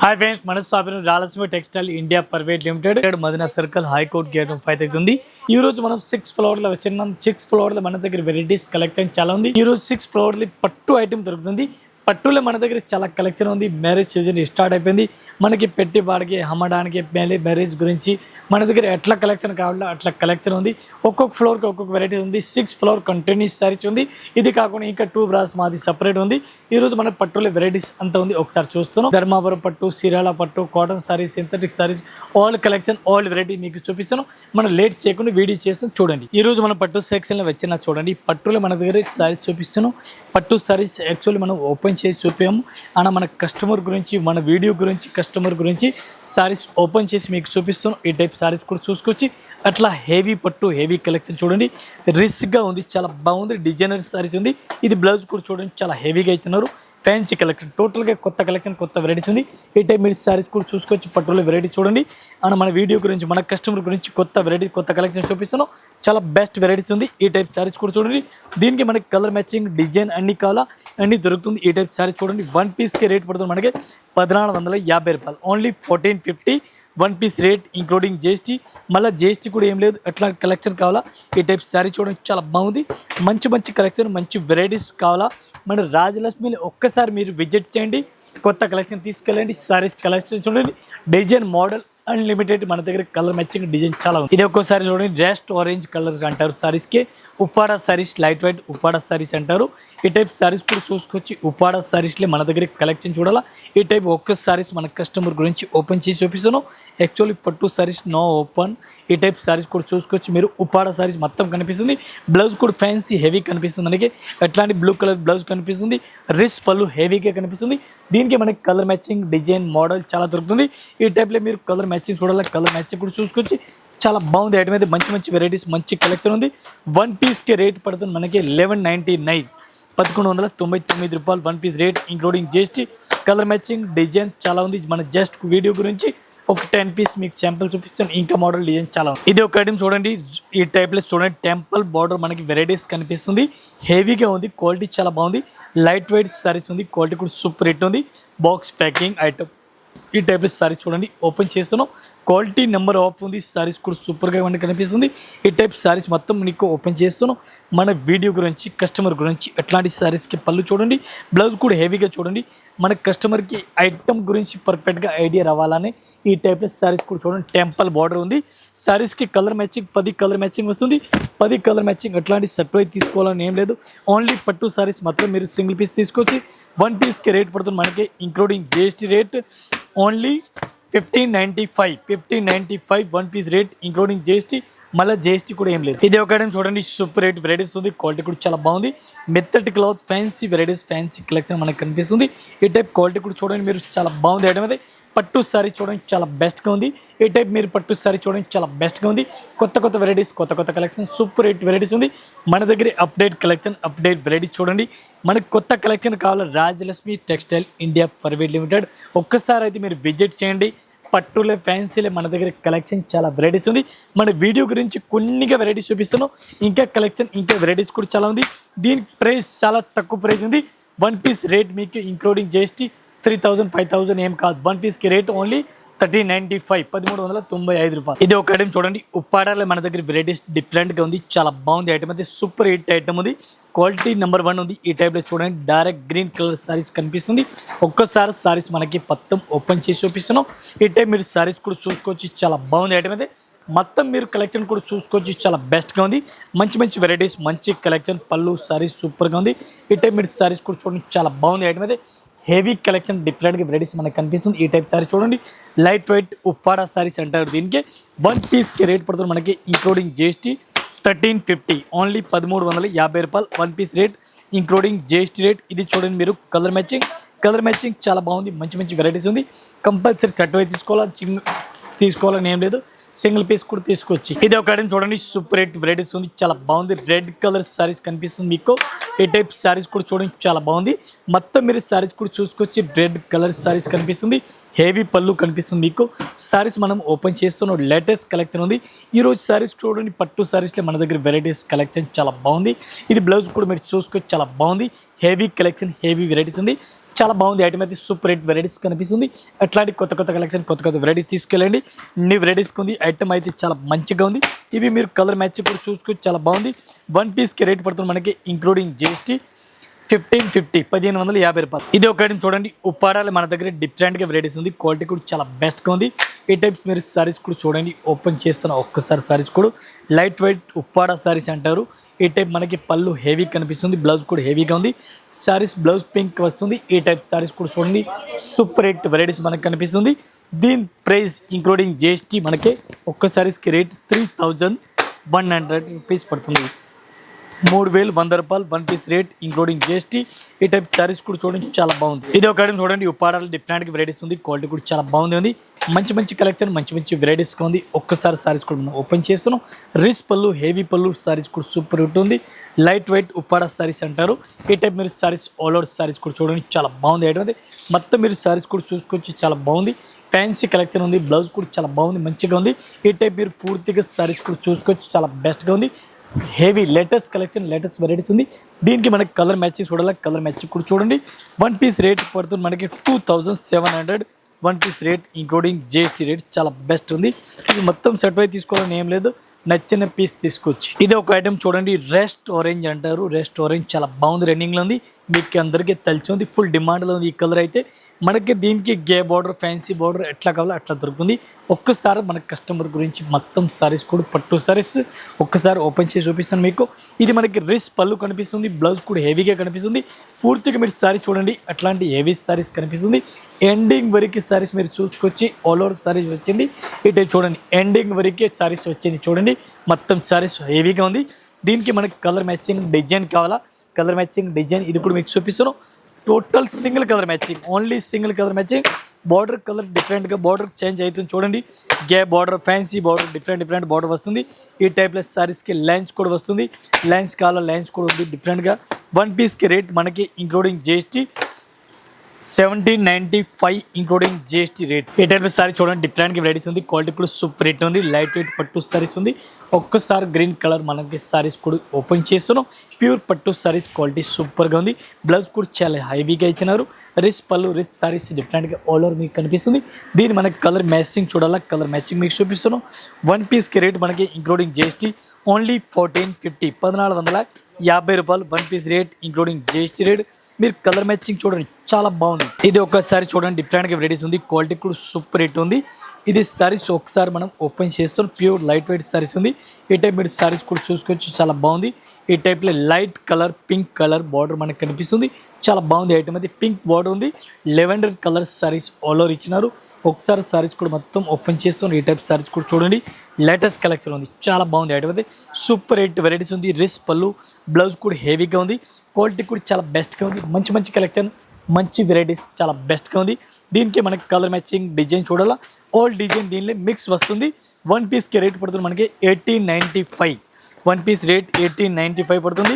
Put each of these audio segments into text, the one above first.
Hi friends, మన shopping Rayalaseema textile India private limited Madina circle high court gate 5 ఉంది. ఈ రోజు మనం 6 ఫ్లోర్ లో వచ్చినాం. 6 ఫ్లోర్ లో మన దగ్గర వెరైటీస్ కలెక్షన్ చాలా ఉంది. ఈ రోజు 6 ఫ్లోర్ లో పట్టు ఐటమ్ దొరుకుతుంది. పట్టులో మన దగ్గర చాలా కలెక్షన్ ఉంది. మ్యారేజ్ సీజన్ స్టార్ట్ అయిపోయింది. మనకి పెట్టి వాడికి అమ్మడానికి మ్యారేజ్ గురించి మన దగ్గర ఎట్లా కలెక్షన్ కావాలో అట్లా కలెక్షన్ ఉంది. ఒక్కొక్క ఫ్లోర్కి ఒక్కొక్క వెరైటీ ఉంది. 6 ఫ్లోర్ కంటిన్యూస్ సారీస్ ఉంది. ఇది కాకుండా ఇంకా 2 బ్రాస్ మాది సపరేట్ ఉంది. ఈ రోజు మన పట్టులో వెరైటీస్ అంతా ఉంది. ఒకసారి చూస్తున్నాం. ధర్మావరం పట్టు, సిరాల పట్టు, cotton saris, synthetic saris, all collection all variety మీకు చూపిస్తాను. మనం లేట్ చేయకుండా వీడియో చేస్తాం చూడండి. ఈ రోజు మన పట్టు సెక్షన్ లో వచ్చిన చూడండి. పట్టులో మన దగ్గర సారీస్ చూపిస్తున్నాం. పట్టు సారీస్ యాక్చువల్లీ మనం ఓపెన్ చేసి చూపాము. అన్న మన కస్టమర్ గురించి, మన వీడియో గురించి, కస్టమర్ గురించి సారీస్ ఓపెన్ చేసి మీకు చూపిస్తాను. ఈ టైప్ సారీస్ కూడా చూసుకొచ్చి అట్లా హెవీ పట్టు, హెవీ కలెక్షన్ చూడండి. రిస్క్గా ఉంది, చాలా బాగుంది. డిజైనర్ సారీస్ ఉంది. ఇది బ్లౌజ్ కూడా చూడండి, చాలా హెవీగా ఇచ్చినారు. ఫ్యాన్సీ కలెక్షన్, టోటల్గా కొత్త కలెక్షన్, కొత్త వెరైటీస్ ఉంది. ఈ టైప్ మీరు సారీస్ కూడా చూసుకోవచ్చు. పట్టులో వెరైటీ చూడండి. అండ్ మన వీడియో గురించి, మన కస్టమర్ గురించి కొత్త వెరైటీ, కొత్త కలెక్షన్ చూపిస్తున్నాం. చాలా బెస్ట్ వెరైటీస్ ఉంది. ఈ టైప్ సారీస్ కూడా చూడండి. దీనికి మనకి కలర్ మ్యాచింగ్, డిజైన్ అన్ని కావాలా అన్ని దొరుకుతుంది. ఈ టైప్ సారీస్ చూడండి. 1 పీస్కి రేట్ పడుతుంది మనకి 1450 రూపాయలు, only 1450. 1 piece rate including GST. మళ్ళీ జిఎస్టీ కూడా ఏం లేదు. అట్లా కలెక్షన్ కావాలా ఈ టైప్ శారీ చూడండి, చాలా బాగుంది. మంచి మంచి కలెక్షన్, మంచి వెరైటీస్ కావాలా మన రాజలక్ష్మిని ఒక్కసారి మీరు విజిట్ చేయండి. కొత్త కలెక్షన్ తీసుకెళ్ళండి. సారీస్ కలెక్షన్ చూడండి. Design, model unlimited. మన దగ్గర కలర్ మ్యాచింగ్ డిజైన్ చాలా ఉంది. ఇది ఒక్కోసారి చూడండి, రెస్ట్ ఆరెంజ్ కలర్ అంటారు సారీస్కి. ఉప్పాడ సారీస్, లైట్ వెయిట్ ఉప్పాడ సారీస్ అంటారు. ఈ టైప్ సారీస్ కూడా చూసుకొచ్చి ఉప్పాడ సారీస్లే మన దగ్గర కలెక్షన్ చూడాలా. ఈ టైప్ ఒక్క సారీస్ మన కస్టమర్ గురించి ఓపెన్ చేసి చూపిస్తాను. యాక్చువల్లీ పట్టు సారీస్ నో ఓపెన్. ఈ టైప్ సారీస్ కూడా చూసుకొచ్చి మీరు ఉప్పాడ సారీస్ మొత్తం కనిపిస్తుంది. బ్లౌజ్ కూడా ఫ్యాన్సీ హెవీ కనిపిస్తుంది. మనకి అట్లాంటి బ్లూ కలర్ బ్లౌజ్ కనిపిస్తుంది. రిస్ పళ్ళు హెవీగా కనిపిస్తుంది. దీనికి మనకి కలర్ మ్యాచింగ్, డిజైన్, మోడల్ చాలా దొరుకుతుంది. ఈ టైప్లో మీరు కలర్ మ్యాచింగ్ చూడాలి. కలర్ మ్యాచింగ్ కూడా చూసుకొచ్చి చాలా బాగుంది. ఐటమ్ అయితే మంచి మంచి వెరైటీస్, మంచి కలెక్షన్ ఉంది. 1 పీస్కి రేట్ పడుతుంది మనకి 1199, 1199 రూపాయలు 1 piece rate including GST. Colour matching, design చాలా ఉంది. మన జస్ట్ వీడియో గురించి ఒక 10 పీస్ మీకు శాంపుల్ చూపిస్తాను. ఇంకా మోడల్ డిజైన్ చాలా ఉంది. ఇది ఒక ఐటమ్ చూడండి. ఈ టైప్లో చూడండి, టెంపుల్ బార్డర్ మనకి వెరైటీస్ కనిపిస్తుంది. హెవీగా ఉంది. క్వాలిటీ చాలా బాగుంది. లైట్ వెయిట్ సారీస్ ఉంది. క్వాలిటీ కూడా సూపర్ రేట్ ఉంది. Box packing item. ఈ టైప్ సారీస్ చూడండి, ఓపెన్ చేస్తున్నాం. క్వాలిటీ నెంబర్ ఆఫ్ ఉంది. సారీస్ కూడా సూపర్గా మనకి కనిపిస్తుంది. ఈ టైప్ సారీస్ మొత్తం నీకు ఓపెన్ చేస్తున్నాం. మన వీడియో గురించి, కస్టమర్ గురించి ఎట్లాంటి సారీస్కి పళ్ళు చూడండి. బ్లౌజ్ కూడా హెవీగా చూడండి. మన కస్టమర్కి ఐటమ్ గురించి పర్ఫెక్ట్గా ఐడియా రావాలని ఈ టైప్లో సారీస్ కూడా చూడండి. టెంపుల్ బార్డర్ ఉంది. సారీస్కి కలర్ మ్యాచింగ్ 10 కలర్ మ్యాచింగ్ వస్తుంది. 10 కలర్ మ్యాచింగ్. అట్లాంటి సెట్ వైజ్ తీసుకోవాలని ఏం లేదు. ఓన్లీ పట్టు సారీస్ మాత్రం మీరు సింగిల్ పీస్ తీసుకొచ్చి 1 పీస్కి రేట్ పడుతుంది మనకి including GST rate only 1595. 1 piece rate including GST. మళ్ళీ జిఎస్టీ కూడా ఏం లేదు. ఇది ఒక ఐటమ్ చూడండి, సూపర్ రేట్ వెరైటీస్ ఉంది. క్వాలిటీ కూడా చాలా బాగుంది. మెత్తటి cloth, fancy varieties, fancy collection మనకు కనిపిస్తుంది. ఈ టైప్ క్వాలిటీ కూడా చూడండి మీరు, చాలా బాగుంది. ఐటమ్ అయితే పట్టు సారీ చూడండి, చాలా బెస్ట్గా ఉంది. ఈ టైప్ మీరు పట్టు సారీ చూడండి, చాలా బెస్ట్గా ఉంది. కొత్త కొత్త వెరైటీస్, కొత్త కొత్త కలెక్షన్, సూపర్ రేట్ వెరైటీస్ ఉంది మన దగ్గర. అప్డేట్ కలెక్షన్, అప్డేట్ వెరైటీస్ చూడండి. మనకు కొత్త కలెక్షన్ కావాలి. Rajalakshmi textile India private limited ఒక్కసారి అయితే మీరు విజిట్ చేయండి. పట్టులే, ఫ్యాన్సీలే మన దగ్గర కలెక్షన్ చాలా వెరైటీస్ ఉంది. మన వీడియో గురించి కొన్నిగా వెరైటీస్ చూపిస్తాను. ఇంకా కలెక్షన్, ఇంకా వెరైటీస్ కూడా చాలా ఉంది. దీని ప్రైస్ చాలా తక్కువ ప్రైస్ ఉంది. 1 పీస్ రేట్ మీకు ఇంక్లూడింగ్ జిఎస్టీ 3000, 5000 ఏం కాదు. 1 పీస్కి రేట్ ఓన్లీ 1395, 1395 రూపాయలు. ఇది ఒక ఐటమ్ చూడండి. ఉప్పాడలో మన దగ్గర వెరైటీస్ డిఫరెంట్గా ఉంది. చాలా బాగుంది. ఐటమ్ అయితే సూపర్ హిట్ ఐటమ్ ఉంది. క్వాలిటీ నెంబర్ 1 ఉంది. ఈ టైప్లో చూడండి, డైరెక్ట్ గ్రీన్ కలర్ సారీస్ కనిపిస్తుంది. ఒక్కసారి సారీస్ మనకి మొత్తం ఓపెన్ చేసి చూపిస్తున్నాం. ఈ టైప్ మీరు సారీస్ కూడా చూసుకోవచ్చు. చాలా బాగుంది. ఐటమ్ అయితే మొత్తం మీరు కలెక్షన్ కూడా చూసుకోవచ్చు. చాలా బెస్ట్గా ఉంది. మంచి మంచి వెరైటీస్, మంచి కలెక్షన్. పళ్ళు సారీస్ సూపర్గా ఉంది. ఈ టైప్ మీరు సారీస్ కూడా చూడండి, చాలా బాగుంది. ఐటమ్ అయితే హెవీ కలెక్షన్, డిఫరెంట్గా వెరైటీస్ మనకు కనిపిస్తుంది. ఈ టైప్ సారీ చూడండి. లైట్ వెయిట్ ఉప్పాడ సారీస్ అంటారు దీనికి. 1 పీస్కి రేట్ పడుతుంది మనకి ఇంక్లూడింగ్ జిఎస్టీ 1350, ఓన్లీ 1350 రూపాయలు. 1 piece rate including GST rate. ఇది చూడండి మీరు, కలర్ మ్యాచింగ్, కలర్ మ్యాచింగ్ చాలా బాగుంది. మంచి మంచి వెరైటీస్ ఉంది. కంపల్సరీ సెట్ వైజ్ తీసుకోవాలని ఏం లేదు. సింగిల్ పీస్ కూడా తీసుకొచ్చి. ఇది ఒక ఐటమ్ చూడండి, సూపర్ రేట్ వెరైటీస్ ఉంది. చాలా బాగుంది. రెడ్ కలర్ సారీస్ కనిపిస్తుంది మీకు. ఈ టైప్ సారీస్ కూడా చూడండి, చాలా బాగుంది. మొత్తం మీరు సారీస్ కూడా చూసుకొచ్చి రెడ్ కలర్ సారీస్ కనిపిస్తుంది. హెవీ పళ్ళు కనిపిస్తుంది మీకు. సారీస్ మనం ఓపెన్ చేస్తున్న లేటెస్ట్ కలెక్షన్ ఉంది. ఈరోజు సారీస్ చూడండి, పట్టు సారీస్లో మన దగ్గర వెరైటీస్ కలెక్షన్ చాలా బాగుంది. ఇది బ్లౌజ్ కూడా మీరు చూసుకోవచ్చు, చాలా బాగుంది. హెవీ కలెక్షన్, హెవీ వెరైటీస్ ఉంది. చాలా బాగుంది ఐటమ్ అయితే సూపర్ రేట్ వెరైటీస్ కనిపిస్తుంది. అట్లాంటి కొత్త కొత్త కలెక్షన్ కొత్త కొత్త వెరైటీ తీసుకెళ్ళండి. న్యూ వెరైటీస్ ఉంది. ఐటమ్ అయితే చాలా మంచిగా ఉంది. ఇవి మీరు కలర్ మ్యాచ్ కూడా చూసుకోవచ్చు, చాలా బాగుంది. 1 పీస్కి రేట్ పడుతుంది మనకి ఇంక్లూడింగ్ జిఎస్టీ 1550 1550 రూపాయలు. ఇది ఒక ఐటమ్ చూడండి. ఉప్పాడాలి మన దగ్గర డిఫరెంట్గా వెరైటీస్ ఉంది. క్వాలిటీ కూడా చాలా బెస్ట్గా ఉంది. ఈ టైప్స్ మీరు సారీస్ కూడా చూడండి. ఓపెన్ చేస్తున్న ఒక్కసారి సారీస్ కూడా లైట్ వెయిట్ ఉప్పాడా సారీస్ అంటారు. ఈ టైప్ మనకి పళ్ళు హెవీ కనిపిస్తుంది. బ్లౌజ్ కూడా హెవీగా ఉంది. సారీస్ బ్లౌజ్ పింక్ వస్తుంది. ఈ టైప్ సారీస్ కూడా చూడండి. సూపర్ రేట్ వెరైటీస్ మనకు కనిపిస్తుంది. దీని ప్రైస్ ఇంక్లూడింగ్ జిఎస్టీ మనకి ఒక్క సారీస్కి రేట్ 3100 రూపీస్ పడుతుంది. 3100 రూపాయలు 1 పీస్ రేట్ ఇంక్లూడింగ్ జిఎస్టీ. ఈ టైప్ సారీస్ కూడా చూడండి, చాలా బాగుంది. ఇది ఒక ఐటమ్ చూడండి. ఉప్పాడాలు డిఫరెంట్ వెరైటీస్ ఉంది. క్వాలిటీ కూడా చాలా బాగుంది. మంచి మంచి కలెక్షన్ మంచి మంచి వెరైటీస్గా ఉంది. ఒక్కసారి సారీస్ కూడా మనం ఓపెన్ చేస్తున్నాం. రిచ్ పళ్ళు హెవీ పళ్ళు సారీస్ కూడా సూపర్ ఉంటుంది. లైట్ వెయిట్ ఉప్పాడా సారీస్ అంటారు. ఈ టైప్ మీరు సారీస్ ఆల్ ఓవర్ సారీస్ కూడా చూడండి, చాలా బాగుంది ఐటమ్ అయితే. మొత్తం మీరు సారీస్ కూడా చూసుకోవచ్చు, చాలా బాగుంది. ఫ్యాన్సీ కలెక్షన్ ఉంది. బ్లౌజ్ కూడా చాలా బాగుంది, మంచిగా ఉంది. ఈ టైప్ మీరు పూర్తిగా సారీస్ కూడా చూసుకోవచ్చు, చాలా బెస్ట్గా ఉంది. Heavy latest collection latest varieties ఉంది. దీనికి మనకి కలర్ మ్యాచింగ్ చూడాలి. కలర్ మ్యాచింగ్ కూడా చూడండి. 1 పీస్ రేట్ పడుతుంది మనకి 2700. 1 piece rate including GST rate చాలా బెస్ట్ ఉంది. ఇది మొత్తం సెట్ అయి తీసుకోవాలని ఏం లేదు, నచ్చిన పీస్ తీసుకోవచ్చు. ఇది ఒక ఐటమ్ చూడండి. రెస్ట్ ఆరెంజ్ అంటారు. రెస్ట్ ఆరెంజ్ చాలా బాగుంది, రన్నింగ్లో ఉంది. మీకు అందరికీ తెలిసి ఉంది, ఫుల్ డిమాండ్లో ఉంది ఈ కలర్ అయితే. మనకి దీనికి గే బార్డర్ ఫ్యాన్సీ బార్డర్ ఎట్లా కావాలో అట్లా దొరుకుతుంది. ఒక్కసారి మన కస్టమర్ గురించి మొత్తం సారీస్ కూడా పట్టు సారీస్ ఒక్కసారి ఓపెన్ చేసి చూపిస్తాను మీకు. ఇది మనకి రిచ్ పళ్ళు కనిపిస్తుంది. బ్లౌజ్ కూడా హెవీగా కనిపిస్తుంది. పూర్తిగా మీరు సారీస్ చూడండి, అట్లాంటి హెవీ సారీస్ కనిపిస్తుంది. ఎండింగ్ వరకు సారీస్ మీరు చూసుకొచ్చి ఆల్ ఓవర్ సారీస్ వచ్చింది. ఇటే చూడండి, ఎండింగ్ వరకే సారీస్ వచ్చింది చూడండి. మొత్తం సారీస్ హెవీగా ఉంది. దీనికి మనకి కలర్ మ్యాచింగ్ డిజైన్ కావాలా, కలర్ మ్యాచింగ్ డిజైన్ ఇది కూడా మీకు చూపిస్తాను. Total single colour matching, only single colour matching. Border colour డిఫరెంట్గా బార్డర్ చేంజ్ అవుతుంది చూడండి. గే border fancy border different border వస్తుంది. ఈ టైప్లో సారీస్కి లైన్స్ కూడా వస్తుంది. లైన్స్ కావాలా, లైన్స్ కూడా ఉంది డిఫరెంట్గా. 1 పీస్కి రేట్ మనకి including GST 1795 including GST rate. ఈ టైప్ సారీ చూడండి, డిఫరెంట్గా వెరైటీస్ ఉంది. క్వాలిటీ కూడా సూపర్ రేట్ ఉంది. లైట్ వెయిట్ పట్టు సారీస్ ఉంది. ఒక్కసారి గ్రీన్ కలర్ మనకి సారీస్ కూడా ఓపెన్ చేస్తున్నాం. ప్యూర్ పట్టు సారీస్ క్వాలిటీ సూపర్గా ఉంది. బ్లౌజ్ కూడా చాలా హైవీగా ఇచ్చినారు. రిచ్ పళ్ళు రిచ్ సారీస్ డిఫరెంట్గా ఆల్ ఓవర్ మీకు కనిపిస్తుంది. దీని మనకి కలర్ మ్యాచింగ్ చూడాలా, కలర్ మ్యాచింగ్ మీకు చూపిస్తున్నాం. 1 పీస్కి రేట్ మనకి ఇంక్లూడింగ్ జిఎస్టీ ఓన్లీ 1450 1450 రూపాయలు 1 piece rate including GST rate. మీరు కలర్ మ్యాచింగ్ చూడండి, చాలా బాగుంది. ఇది ఒక్కసారి చూడండి, డిఫరెంట్గా వెరైటీస్ ఉంది. క్వాలిటీ కూడా సూపర్ రేట్ ఉంది. ఇది సారీస్ ఒకసారి మనం ఓపెన్ చేస్తాం. ప్యూర్ లైట్ వెయిట్ సారీస్ ఉంది. ఈ టైప్ మీరు సారీస్ కూడా చూసుకోవచ్చు, చాలా బాగుంది. ఈ టైప్లో light colour pink colour border మనకు కనిపిస్తుంది, చాలా బాగుంది ఐటమ్ అయితే. పింక్ బార్డర్ ఉంది. Lavender colour saris all over ఇచ్చినారు. ఒకసారి సారీస్ కూడా మొత్తం ఓపెన్ చేస్తాం. ఈ టైప్ సారీస్ కూడా చూడండి, లేటెస్ట్ కలెక్షన్ ఉంది, చాలా బాగుంది ఐటమ్ అయితే. సూపర్ రేట్ వెరైటీస్ ఉంది. రిచ్ పళ్ళు బ్లౌజ్ కూడా హెవీగా ఉంది. క్వాలిటీ కూడా చాలా బెస్ట్గా ఉంది. మంచి మంచి కలెక్షన్ మంచి వెరైటీస్ చాలా బెస్ట్గా ఉంది. దీనికి మనకి కలర్ మ్యాచింగ్ డిజైన్ చూడాలా, ఓల్డ్ డిజైన్ దీనిలో మిక్స్ వస్తుంది. 1 పీస్కి రేట్ పడుతుంది మనకి 1895. 1 పీస్ రేట్ 1895 పడుతుంది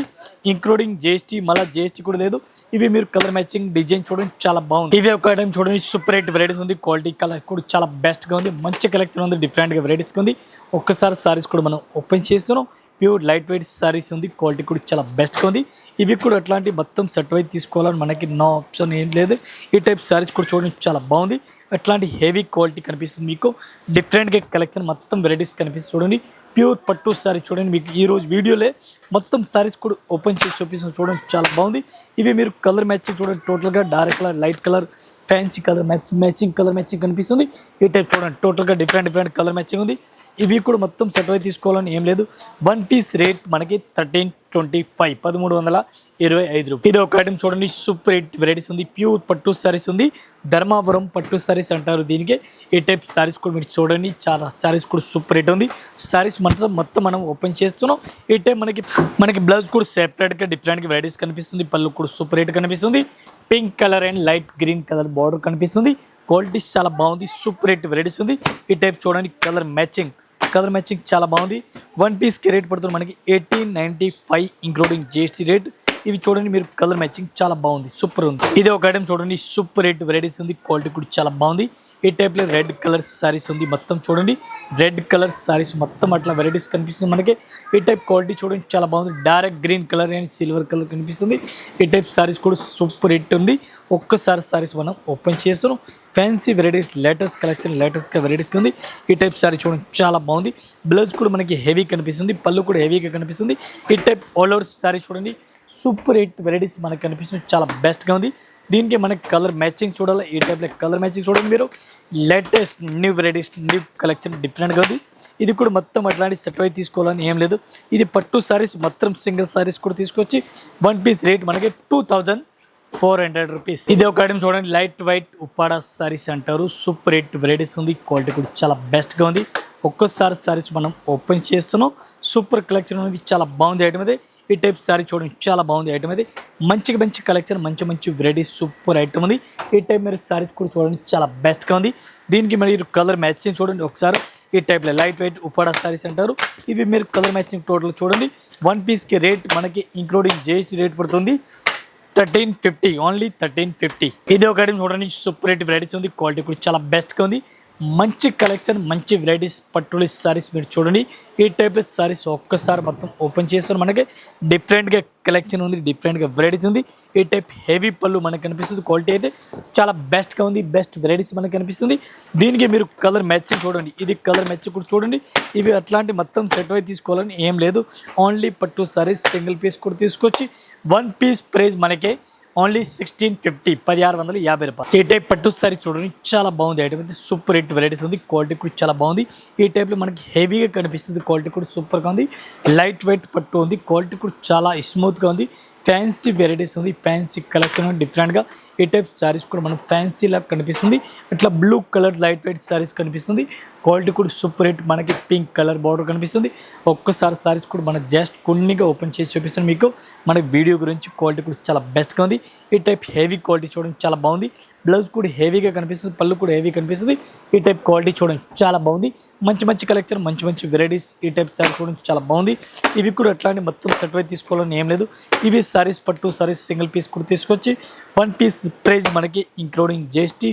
ఇంక్లూడింగ్ జిఎస్టీ. మళ్ళీ జిఎస్టీ కూడా లేదు. ఇవి మీరు కలర్ మ్యాచింగ్ డిజైన్ చూడండి, చాలా బాగుంది. ఇవి ఒక ఐటమ్ చూడండి, సూపర్ రేట్ వెరైటీస్ ఉంది. క్వాలిటీ కలర్ కూడా చాలా బెస్ట్గా ఉంది. మంచి కలెక్షన్ ఉంది, డిఫరెంట్గా వెరైటీస్గా ఉంది. ఒక్కసారి సారీస్ కూడా మనం ఓపెన్ చేస్తున్నాం. ప్యూర్ లైట్ వెయిట్ సారీస్ ఉంది. క్వాలిటీ కూడా చాలా బెస్ట్గా ఉంది. ఇవి కూడా అట్లాంటి మొత్తం సెట్ వైజ్ తీసుకోవాలని మనకి నో ఆప్షన్ ఏం లేదు. ఈ టైప్ సారీస్ కూడా చూడండి, చాలా బాగుంది. అట్లాంటి హెవీ క్వాలిటీ కనిపిస్తుంది మీకు. డిఫరెంట్గా కలెక్షన్ మొత్తం వెరైటీస్ కనిపిస్తుంది చూడండి. ప్యూర్ పట్టు సారీ చూడండి. మీకు ఈరోజు వీడియోలో మొత్తం సారీస్ కూడా ఓపెన్ చేసి చూపిస్తుంది చూడండి, చాలా బాగుంది. ఇవి మీరు కలర్ మ్యాచింగ్ చూడండి, టోటల్గా dark colour light colour fancy colour matching colour matching కనిపిస్తుంది. ఈ టైప్ చూడండి, టోటల్గా డిఫరెంట్ కలర్ మ్యాచింగ్ ఉంది. ఇవి కూడా మొత్తం సెట్ అయి తీసుకోవాలని ఏం లేదు. 1 పీస్ రేట్ మనకి 1325 1325 రూపాయలు. ఇది ఒక ఐటమ్ చూడండి, సూపర్ రేట్ వెరైటీస్ ఉంది. ప్యూర్ పట్టు సారీస్ ఉంది. ధర్మాపురం పట్టు సారీస్ అంటారు దీనికి. ఈ టైప్ సారీస్ కూడా మీరు చూడండి, చాలా సారీస్ కూడా సూపర్ రేట్ ఉంది. సారీస్ మొత్తం మనం ఓపెన్ చేస్తున్నాం. ఈ టైప్ మనకి బ్లౌజ్ కూడా సెపరేట్గా డిఫరెంట్గా వెరైటీస్ కనిపిస్తుంది. పళ్ళు కూడా సూపర్ రేట్ కనిపిస్తుంది. Pink colour and light green colour border కనిపిస్తుంది. క్వాలిటీ చాలా బాగుంది. సూపర్ రేట్ వెరైటీస్ ఉంది. ఈ టైప్ చూడండి, కలర్ మ్యాచింగ్ చాలా బాగుంది. 1 పీస్కి రేట్ పడుతుంది మనకి 1895 ఇంక్లూడింగ్ జిఎస్టీ రేట్. ఇవి చూడండి మీరు కలర్ మ్యాచింగ్ చాలా బాగుంది, సూపర్ ఉంది. ఇది ఒక ఐటమ్ చూడండి, సూపర్ రేట్ వెరైటీస్ ఉంది. క్వాలిటీ కూడా చాలా బాగుంది. ఈ టైప్లో రెడ్ కలర్ సారీస్ ఉంది. మొత్తం చూడండి రెడ్ కలర్ సారీస్ మొత్తం అట్లా వెరైటీస్ కనిపిస్తుంది మనకి. ఈ టైప్ క్వాలిటీ చూడండి చాలా బాగుంది. Dark green colour and silver colour కనిపిస్తుంది. ఈ టైప్ సారీస్ కూడా సూపర్ హిట్ ఉంది. ఒక్కసారి సారీస్ మనం ఓపెన్ చేస్తున్నాం. ఫ్యాన్సీ వెరైటీస్ లేటెస్ట్ కలెక్షన్ లేటెస్ట్గా వెరైటీస్ ఉంది. ఈ టైప్ సారీ చూడండి చాలా బాగుంది. బ్లౌజ్ కూడా మనకి హెవీ కనిపిస్తుంది. పళ్ళు కూడా హెవీగా కనిపిస్తుంది. ఈ టైప్ ఆల్ ఓవర్ సారీ చూడండి సూపర్ హిట్ వెరైటీస్ మనకు కనిపిస్తుంది. చాలా బెస్ట్గా ఉంది. దీనికి మనకి కలర్ మ్యాచింగ్ చూడాలి. ఈ టైప్లో కలర్ మ్యాచింగ్ చూడండి మీరు. Latest new varieties new collection డిఫరెంట్గా ఉంది. ఇది కూడా మొత్తం అట్లాంటి సెట్ అయి తీసుకోవాలని ఏం లేదు. ఇది పట్టు సారీస్ మొత్తం సింగిల్ సారీస్ కూడా తీసుకొచ్చి 1 పీస్ రేట్ మనకి 2400 రూపీస్. ఇది ఒక ఐటమ్ చూడండి లైట్ వైట్ ఉప్పాడా సారీస్ అంటారు. సూపర్ హిట్ వెరైటీస్ ఉంది. క్వాలిటీ కూడా చాలా బెస్ట్గా ఉంది. ఒక్కోసారి సారీస్ మనం ఓపెన్ చేస్తున్నాం. సూపర్ కలెక్షన్ అనేది చాలా బాగుంది ఐటమ్ అయితే. ఈ టైప్ సారీ చూడండి చాలా బాగుంది ఐటమ్ అయితే. మంచి కలెక్షన్ మంచి వెరైటీస్ సూపర్ ఐటమ్ ఉంది. ఈ టైప్ మీరు సారీస్ కూడా చూడండి చాలా బెస్ట్గా ఉంది. దీనికి మీరు కలర్ మ్యాచింగ్ చూడండి ఒకసారి. ఈ టైప్లో లైట్ వెయిట్ ఉప్పాడా సారీస్ అంటారు. ఇవి మీరు కలర్ మ్యాచింగ్ టోటల్ చూడండి. 1 పీస్కి రేట్ మనకి ఇంక్లూడింగ్ జిఎస్టీ రేట్ పడుతుంది 1350 ఓన్లీ 1350. ఇది ఒక ఐటమ్ చూడండి సూపర్ హిట్ వెరైటీస్ ఉంది. క్వాలిటీ కూడా చాలా బెస్ట్గా ఉంది. మంచి కలెక్షన్ మంచి వెరైటీస్ పట్టులు సారీస్ మీరు చూడండి. ఈ టైప్లో సారీస్ ఒక్కసారి మొత్తం ఓపెన్ చేస్తారు. మనకి డిఫరెంట్గా కలెక్షన్ ఉంది. డిఫరెంట్గా వెరైటీస్ ఉంది. ఈ టైప్ హెవీ పళ్ళు మనకు కనిపిస్తుంది. క్వాలిటీ అయితే చాలా బెస్ట్గా ఉంది. బెస్ట్ వెరైటీస్ మనకు కనిపిస్తుంది. దీనికి మీరు కలర్ మ్యాచింగ్ చూడండి. ఇది కలర్ మ్యాచింగ్ కూడా చూడండి. ఇవి అట్లాంటి మొత్తం సెట్ అయి తీసుకోవాలని ఏం లేదు. ఓన్లీ పట్టు సారీస్ సింగిల్ పీస్ కూడా తీసుకొచ్చి 1 పీస్ ప్రైస్ మనకే ఓన్లీ 1650 1650 రూపాయలు. ఈ టైప్ పట్టు సారీ చూడండి చాలా బాగుంది ఐటమ్ అయితే. సూపర్ హిట్ వెరైటీస్ ఉంది. క్వాలిటీ కూడా చాలా బాగుంది. ఈ టైప్లో మనకి హెవీగా కనిపిస్తుంది. క్వాలిటీ కూడా సూపర్గా ఉంది. లైట్ వెయిట్ పట్టు ఉంది. క్వాలిటీ కూడా చాలా స్మూత్గా ఉంది. ఫ్యాన్సీ వెరైటీస్ ఉంది. ఫ్యాన్సీ కలెక్షన్ డిఫరెంట్గా ఈ టైప్ సారీస్ కూడా మనం ఫ్యాన్సీ లాగా కనిపిస్తుంది. ఇట్లా blue colour light weight saris కనిపిస్తుంది. క్వాలిటీ కూడా సూపర్ హిట్. మనకి పింక్ కలర్ బార్డర్ కనిపిస్తుంది. ఒక్కసారి సారీస్ కూడా మనం జస్ట్ కొన్నిగా ఓపెన్ చేసి చూపిస్తాను మీకు మన వీడియో గురించి. క్వాలిటీ కూడా చాలా బెస్ట్గా ఉంది. ఈ టైప్ హెవీ క్వాలిటీ చూడండి చాలా బాగుంది. బ్లౌజ్ కూడా హెవీగా కనిపిస్తుంది. పళ్ళు కూడా హెవీ కనిపిస్తుంది. ఈ టైప్ క్వాలిటీ చూడండి చాలా బాగుంది. మంచి కలెక్షన్ మంచి వెరైటీస్. ఈ టైప్ సారీ చూడండి చాలా బాగుంది. ఇవి కూడా అట్లాంటి మొత్తం సెట్ అయి తీసుకోవాలని ఏం లేదు. ఇవి సారీస్ పట్టు సారీస్ సింగిల్ పీస్ కూడా తీసుకొచ్చి 1 పీస్ ప్రైస్ మనకి including GST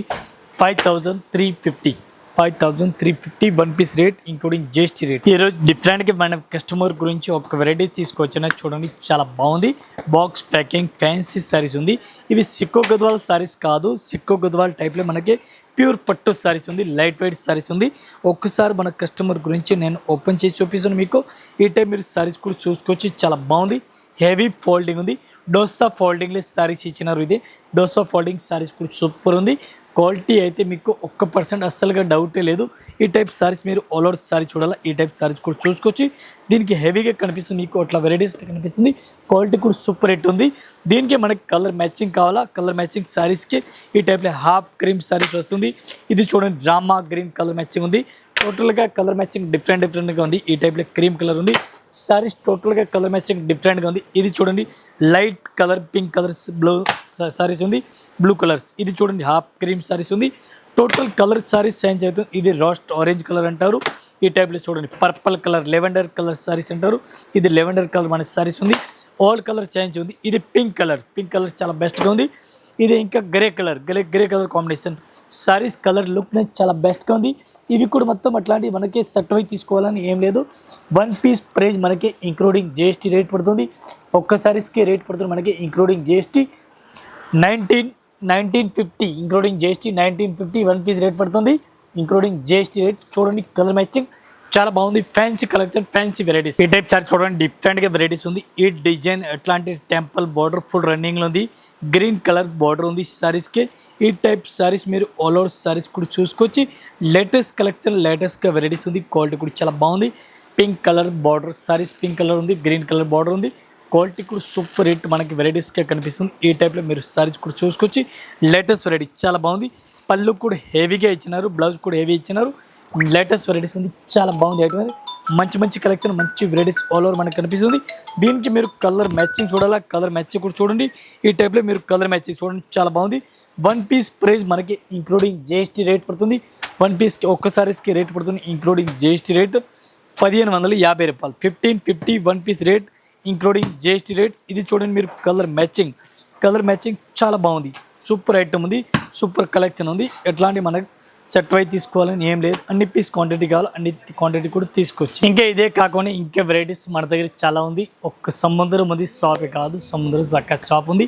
5350 5350 1 piece rate including GST rate. ఈరోజు డిఫరెంట్గా మన కస్టమర్ గురించి ఒక వెరైటీ తీసుకొచ్చిన చూడండి చాలా బాగుంది. బాక్స్ ప్యాకింగ్ ఫ్యాన్సీ సారీస్ ఉంది. ఇవి సిక్కో గద్వాల్ సారీస్ కాదు. సిక్కో గద్వాల్ టైప్లో మనకి ప్యూర్ పట్టు సారీస్ ఉంది. లైట్ వెయిట్ సారీస్ ఉంది. ఒక్కసారి మన కస్టమర్ గురించి నేను ఓపెన్ చేసి చూపిస్తాను మీకు. ఈ టైప్ మీరు సారీస్ కూడా చూసుకోవచ్చు చాలా బాగుంది. హెవీ ఫోల్డింగ్ ఉంది. డోసా ఫోల్డింగ్లెస్ సారీస్ ఇచ్చినారు. ఇది డోసా ఫోల్డింగ్ సారీస్ కూడా సూపర్ ఉంది. క్వాలిటీ అయితే మీకు 1% అస్సలుగా డౌటే లేదు. ఈ టైప్ సారీస్ మీరు ఆల్ ఓవర్ సారీ చూడాలా. ఈ టైప్ సారీస్ కూడా చూసుకోవచ్చు. దీనికి హెవీగా కనిపిస్తుంది మీకు అట్లా వెరైటీస్ కనిపిస్తుంది. క్వాలిటీ కూడా సూపర్ హిట్ ఉంది. దీనికి మనకి కలర్ మ్యాచింగ్ కావాలా. కలర్ మ్యాచింగ్ సారీస్కి ఈ టైప్లో హాఫ్ క్రీమ్ సారీస్ వస్తుంది. ఇది చూడండి డ్రామా గ్రీన్ కలర్ మ్యాచింగ్ ఉంది. టోటల్గా కలర్ మ్యాచింగ్ డిఫరెంట్గా ఉంది. ఈ టైప్లో క్రీమ్ కలర్ ఉంది. సారీస్ టోటల్గా కలర్ మ్యాచింగ్ డిఫరెంట్గా ఉంది. ఇది చూడండి light colour pink colours blue saris ఉంది. బ్లూ కలర్స్ ఇది చూడండి హాఫ్ క్రీమ్ సారీస్ ఉంది. టోటల్ కలర్ సారీస్ చేంజ్ అవుతుంది. ఇది రోస్ట్ ఆరెంజ్ కలర్ అంటారు. ఈ టైప్లో చూడండి purple colour lavender colour saris అంటారు. ఇది లెవెండర్ కలర్ మన సారీస్ ఉంది. ఆల్ కలర్ చేంజ్ ఉంది. ఇది పింక్ కలర్ చాలా బెస్ట్గా ఉంది. ఇది ఇంకా grey colour combination saris colour lookness చాలా బెస్ట్గా ఉంది. ఇవి కూడా మొత్తం అట్లాంటి మనకి సెట్ అయి తీసుకోవాలని ఏం లేదు. 1 పీస్ ప్రైస్ మనకి ఇంక్లూడింగ్ జిఎస్టీ రేట్ పడుతుంది. ఒక్క సారీస్కి రేట్ పడుతుంది మనకి including GST 1950 including GST 1950 1 piece rate పడుతుంది ఇంక్లూడింగ్ జిఎస్టీ రేట్. చూడండి కలర్ మ్యాచింగ్ చాలా బాగుంది. Fancy collection fancy varieties. ఈ టైప్ సారీ చూడండి డిఫరెంట్గా వెరైటీస్ ఉంది. ఈ డిజైన్ ఎట్లాంటి టెంపుల్ బార్డర్ ఫుల్ రన్నింగ్లో ఉంది. గ్రీన్ కలర్ బార్డర్ ఉంది సారీస్కి. ఈ టైప్ సారీస్ మీరు ఆల్ ఓవర్ సారీస్ కూడా చూసుకోవచ్చు. లేటెస్ట్ కలెక్షన్ లేటెస్ట్గా వెరైటీస్ ఉంది. క్వాలిటీ కూడా చాలా బాగుంది. Pink colour border saris pink colour ఉంది. గ్రీన్ కలర్ బార్డర్ ఉంది. క్వాలిటీ కూడా సూపర్ హిట్ మనకి వెరైటీస్గా కనిపిస్తుంది. ఈ టైప్లో మీరు సారీస్ కూడా చూసుకోవచ్చు. లేటెస్ట్ వెరైటీ చాలా బాగుంది. పళ్ళు కూడా హెవీగా ఇచ్చినారు. బ్లౌజ్ కూడా హెవీ ఇచ్చినారు. లేటెస్ట్ వెరైటీస్ ఉంది చాలా బాగుంది ఐటమ్. మంచి కలెక్షన్ మంచి వెరైటీస్ ఆల్ ఓవర్ మనకు కనిపిస్తుంది. దీనికి మీరు కలర్ మ్యాచింగ్ చూడాలా. కలర్ మ్యాచింగ్ కూడా చూడండి. ఈ టైప్లో మీరు కలర్ మ్యాచింగ్ చూడండి చాలా బాగుంది. 1 పీస్ ప్రైస్ మనకి ఇంక్లూడింగ్ జిఎస్టీ రేట్ పడుతుంది. 1 పీస్కి ఒక్క సారీస్కి రేట్ పడుతుంది ఇంక్లూడింగ్ జిఎస్టీ రేట్ 1550 రూపాయలు. 1550 1 piece rate including GST rate. ఇది చూడండి మీరు కలర్ మ్యాచింగ్ చాలా బాగుంది. సూపర్ ఐటమ్ ఉంది, సూపర్ కలెక్షన్ ఉంది. ఎట్లాంటి మనకు సెట్ వై తీసుకోవాలని ఏం లేదు, అన్ని పీస్ క్వాంటిటీ కావాలి అన్ని క్వాంటిటీ కూడా తీసుకోవచ్చు. ఇంకా ఇదే కాకుండా ఇంకా వెరైటీస్ మన దగ్గర చాలా ఉంది. ఒక్క సముద్రం ఉంది షాపే కాదు, సముద్రం దక్క షాప్ ఉంది.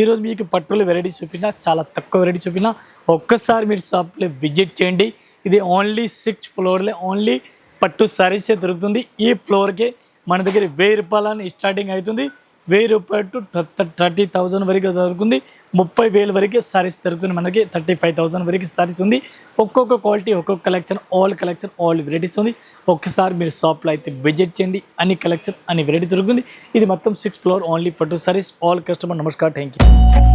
ఈరోజు మీకు పట్టులో వెరైటీస్ చూపినా, చాలా తక్కువ వెరైటీ చూపినా, ఒక్కసారి మీరు షాప్లో విజిట్ చేయండి. ఇది ఓన్లీ 6th ఫ్లోర్లో ఓన్లీ పట్టు సారీసే దొరుకుతుంది. ఈ ఫ్లోర్కే మన దగ్గర 1000 రూపాయలని స్టార్టింగ్ అవుతుంది. 1000 రూపాయలు టు 30,000 వరకు దొరుకుతుంది. 30,000 వరకు సారీస్ దొరుకుతుంది. మనకి 35,000 వరకు సారీస్ ఉంది. ఒక్కొక్క క్వాలిటీ, ఒక్కొక్క కలెక్షన్, ఆల్ వెరైటీస్ ఉంది. ఒక్కసారి మీరు షాప్లో అయితే విజిట్ చేయండి. అన్ని కలెక్షన్, అన్ని వెరైటీ దొరుకుతుంది. ఇది మొత్తం 6th ఫ్లోర్ ఓన్లీ పట్టు సారీస్. ఆల్ కస్టమర్ నమస్కారం, థ్యాంక్ యూ.